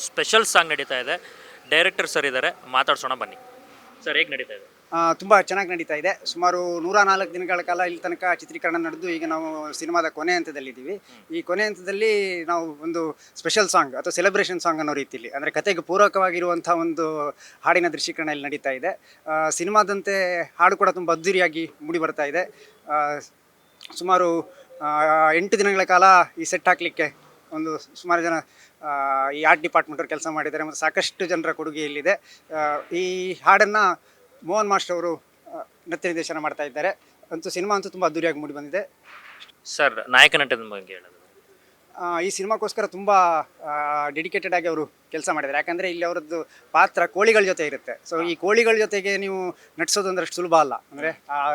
Special song ನಡೀತಾ ಇದೆ. Director sir ಇದ್ದಾರೆ, ಮಾತಾಡ್ಸೋಣ ಬನ್ನಿ. ಸರ್ ಹೇಗೆ ನಡೀತಾ ಇದೆ? ತುಂಬ ಚೆನ್ನಾಗಿ ನಡೀತಾ ಇದೆ. ಸುಮಾರು 104 ದಿನಗಳ ಕಾಲ ಇಲ್ಲಿ ತನಕ ಚಿತ್ರೀಕರಣ ನಡೆದು ಈಗ ನಾವು ಸಿನಿಮಾದ ಕೊನೆ ಹಂತದಲ್ಲಿದ್ದೀವಿ. ಈ ಕೊನೆ ಹಂತದಲ್ಲಿ ನಾವು ಒಂದು ಸ್ಪೆಷಲ್ ಸಾಂಗ್ ಅಥವಾ ಸೆಲೆಬ್ರೇಷನ್ ಸಾಂಗ್ ಅನ್ನೋ ರೀತಿಯಲ್ಲಿ, ಅಂದರೆ ಕತೆಗೆ ಪೂರಕವಾಗಿರುವಂಥ ಒಂದು ಹಾಡಿನ ದೃಶ್ಯೀಕರಣ ಇಲ್ಲಿ ನಡೀತಾ ಇದೆ. ಸಿನಿಮಾದಂತೆ ಹಾಡು ಕೂಡ ತುಂಬ ಅದ್ದೂರಿಯಾಗಿ ಮೂಡಿ ಬರ್ತಾ ಇದೆ. ಸುಮಾರು 8 ದಿನಗಳ ಕಾಲ ಈ ಸೆಟ್ ಹಾಕಲಿಕ್ಕೆ ಒಂದು ಸುಮಾರು ಜನ ಈ ಆರ್ಟ್ ಡಿಪಾರ್ಟ್ಮೆಂಟವ್ರು ಕೆಲಸ ಮಾಡಿದ್ದಾರೆ ಮತ್ತು ಸಾಕಷ್ಟು ಜನರ ಕೊಡುಗೆ ಇಲ್ಲಿದೆ. ಈ ಹಾಡನ್ನು ಮೋಹನ್ ಮಾಸ್ಟರ್ ಅವರು ನೃತ್ಯ ನಿರ್ದೇಶನ ಮಾಡ್ತಾ ಇದ್ದಾರೆ. ಅಂತೂ ಸಿನಿಮಾ ಅಂತೂ ತುಂಬ ಅದ್ದೂರಿಯಾಗಿ ಮೂಡಿ ಬಂದಿದೆ. ಸರ್ ನಾಯಕ ನಟನ ಬಗ್ಗೆ ಹೇಳೋದು. ಈ ಸಿನಿಮಾಕ್ಕೋಸ್ಕರ ತುಂಬ ಡೆಡಿಕೇಟೆಡ್ ಆಗಿ ಅವರು ಕೆಲಸ ಮಾಡಿದ್ದಾರೆ. ಯಾಕಂದರೆ ಇಲ್ಲಿ ಅವರದ್ದು ಪಾತ್ರ ಕೋಳಿಗಳ ಜೊತೆ ಇರುತ್ತೆ. ಸೊ ಈ ಕೋಳಿಗಳ ಜೊತೆಗೆ ನೀವು ನಟಿಸೋದು ಅಂದ್ರೆ ಅಷ್ಟು ಸುಲಭ ಅಲ್ಲ. ಅಂದರೆ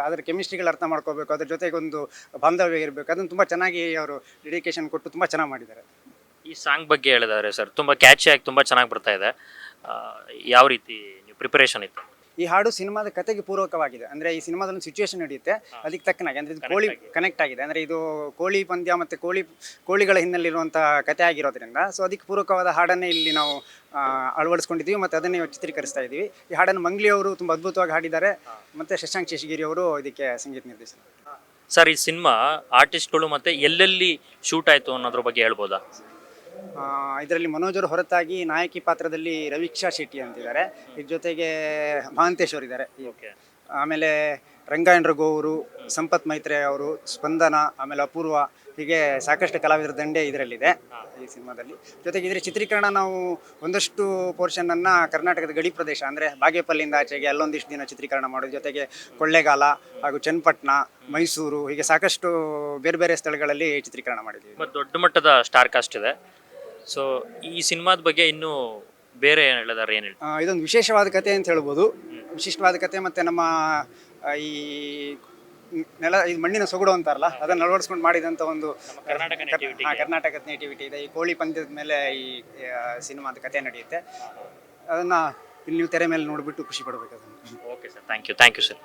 ಅದರ ಕೆಮಿಸ್ಟ್ರಿಗಳು ಅರ್ಥ ಮಾಡ್ಕೋಬೇಕು, ಅದ್ರ ಜೊತೆಗೆ ಒಂದು ಬಾಂಧವ್ಯ ಇರಬೇಕು. ಅದನ್ನು ತುಂಬ ಚೆನ್ನಾಗಿ ಅವರು ಡೆಡಿಕೇಶನ್ ಕೊಟ್ಟು ತುಂಬ ಚೆನ್ನಾಗಿ ಮಾಡಿದ್ದಾರೆ. ಈ ಸಾಂಗ್ ಬಗ್ಗೆ ಹೇಳಿದ್ದಾರೆ ಸರ್, ತುಂಬ ಕ್ಯಾಚಿಯಾಗಿ ತುಂಬ ಚೆನ್ನಾಗಿ ಬರ್ತಾ ಇದೆ. ಯಾವ ರೀತಿ ನೀವು ಪ್ರಿಪರೇಷನ್ ಇತ್ತು? ಈ ಹಾಡು ಸಿನಿಮಾದ ಕತೆಗೆ ಪೂರಕವಾಗಿದೆ. ಅಂದರೆ ಈ ಸಿನಿಮಾದಲ್ಲಿ ಒಂದು ಸಿಚುವೇಶನ್ ನಡೆಯುತ್ತೆ, ಅದಕ್ಕೆ ತಕ್ಕನಾಗಿ. ಅಂದರೆ ಇದು ಕೋಳಿ ಕನೆಕ್ಟ್ ಆಗಿದೆ. ಅಂದರೆ ಇದು ಕೋಳಿ ಪಂದ್ಯ ಮತ್ತು ಕೋಳಿಗಳ ಹಿನ್ನೆಲೆಯಿರುವಂಥ ಕತೆ ಆಗಿರೋದ್ರಿಂದ ಸೊ ಅದಕ್ಕೆ ಪೂರಕವಾದ ಹಾಡನ್ನೇ ಇಲ್ಲಿ ನಾವು ಅಳವಡಿಸ್ಕೊಂಡಿದ್ದೀವಿ ಮತ್ತು ಅದನ್ನೇ ಚಿತ್ರೀಕರಿಸ್ತಾ ಇದ್ದೀವಿ. ಈ ಹಾಡನ್ನು ಮಂಗ್ಲಿ ಅವರು ತುಂಬ ಅದ್ಭುತವಾಗಿ ಹಾಡಿದ್ದಾರೆ ಮತ್ತು ಶಶಾಂಕ್ ಶೇಷಗಿರಿ ಅವರು ಇದಕ್ಕೆ ಸಂಗೀತ ನಿರ್ದೇಶನ. ಸರ್ ಈ ಸಿನಿಮಾ ಆರ್ಟಿಸ್ಟ್ಗಳು ಮತ್ತು ಎಲ್ಲೆಲ್ಲಿ ಶೂಟ್ ಆಯಿತು ಅನ್ನೋದ್ರ ಬಗ್ಗೆ ಹೇಳ್ಬೋದಾ? ಇದರಲ್ಲಿ ಮನೋಜ್ ಅವರು ಹೊರತಾಗಿ ನಾಯಕಿ ಪಾತ್ರದಲ್ಲಿ ರವೀಕ್ಷಾ ಶೆಟ್ಟಿ ಅಂತಿದ್ದಾರೆ. ಇದ್ರ ಜೊತೆಗೆ ಮಹಾಂತೇಶ್ ಅವರು ಇದ್ದಾರೆ. ಆಮೇಲೆ ರಂಗಾಯಣ ರಘು ಅವರು, ಸಂಪತ್ ಮೈತ್ರೆ ಅವರು, ಸ್ಪಂದನ, ಆಮೇಲೆ ಅಪೂರ್ವ, ಹೀಗೆ ಸಾಕಷ್ಟು ಕಲಾವಿದರ ದಂಡೆ ಇದರಲ್ಲಿದೆ ಈ ಸಿನಿಮಾದಲ್ಲಿ. ಜೊತೆಗೆ ಇದರ ಚಿತ್ರೀಕರಣ ನಾವು ಒಂದಷ್ಟು ಪೋರ್ಷನನ್ನು ಕರ್ನಾಟಕದ ಗಡಿ ಪ್ರದೇಶ ಅಂದರೆ ಬಾಗೇಪಲ್ಲಿಂದ ಆಚೆಗೆ ಅಲ್ಲೊಂದಿಷ್ಟು ದಿನ ಚಿತ್ರೀಕರಣ ಮಾಡೋದು, ಜೊತೆಗೆ ಕೊಳ್ಳೇಗಾಲ ಹಾಗೂ ಚನ್ನಪಟ್ಟಣ, ಮೈಸೂರು, ಹೀಗೆ ಸಾಕಷ್ಟು ಬೇರೆ ಬೇರೆ ಸ್ಥಳಗಳಲ್ಲಿ ಚಿತ್ರೀಕರಣ ಮಾಡಿದ್ದೀವಿ. ಮತ್ತು ದೊಡ್ಡ ಮಟ್ಟದ ಸ್ಟಾರ್ ಕಾಸ್ಟ್ ಇದೆ. ಸೊ ಈ ಸಿನಿಮಾದ ಬಗ್ಗೆ ಇನ್ನೂ ಬೇರೆ ಏನು ಹೇಳಿದಾರೆ? ಏನು ಹೇಳಿ? ಇದೊಂದು ವಿಶೇಷವಾದ ಕತೆ ಅಂತ ಹೇಳ್ಬೋದು. ವಿಶಿಷ್ಟವಾದ ಕತೆ ಮತ್ತು ನಮ್ಮ ಈ ಇದು ಮಣ್ಣಿನ ಸೊಗಡು ಅಂತಾರಲ್ಲ, ಅದನ್ನು ಅಳವಡಿಸ್ಕೊಂಡು ಮಾಡಿದಂಥ ಒಂದು ಕರ್ನಾಟಕದ ನೇಟಿವಿಟಿ ಇದೆ. ಈ ಕೋಳಿ ಪಂದ್ಯದ ಮೇಲೆ ಈ ಸಿನಿಮಾದ ಕತೆ ನಡೆಯುತ್ತೆ. ಅದನ್ನು ಇಲ್ಲಿ ನೀವು ತೆರೆ ಮೇಲೆ ನೋಡಿಬಿಟ್ಟು ಖುಷಿ ಪಡಬೇಕು ಅದನ್ನು. Okay sir, thank you sir.